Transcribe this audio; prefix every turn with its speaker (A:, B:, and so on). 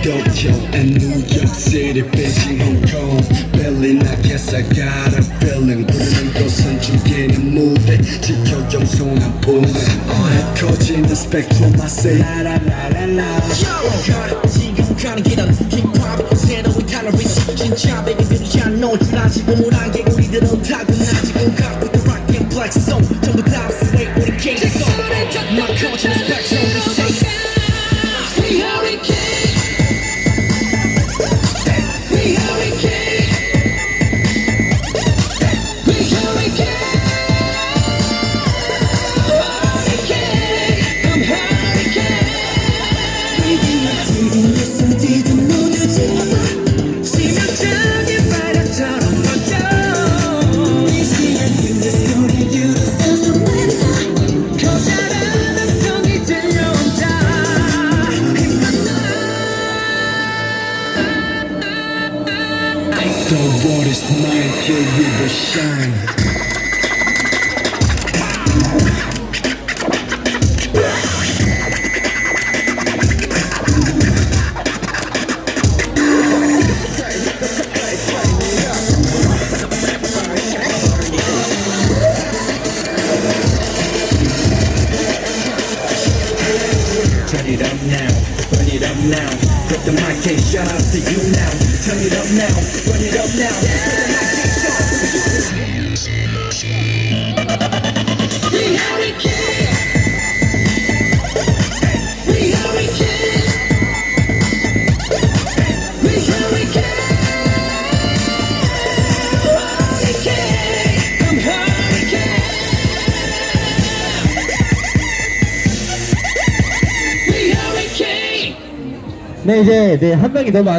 A: Tokyo and New York City, Beijing, Hong Kong, Berlin. I guess I got a feeling. 부르는 곳은 죽이는 무대, 지켜 겸손한 봄에. 커지는 spectrum, I say la la la la la. 지금 가는 길은 힙합 새로운 칼로리즘. 진짜 베이비들이 안 놓을 줄 아지. 우물한 개구리들은 타고나. 지금 갖고 있던 rock and black song 전부 다 스웨이 우리 K-song. 막 커지는 spectrum, we say we hurricane. The water's mine, till we will shine. Turn it up now, run it up now. Grab the mic and shout out to you now. Turn it up now, run it up now. We hurricane. We hurricane. We hurricane. I'm hurricane. We hurricane.
B: 네, 이제 한 명이 너무 많아.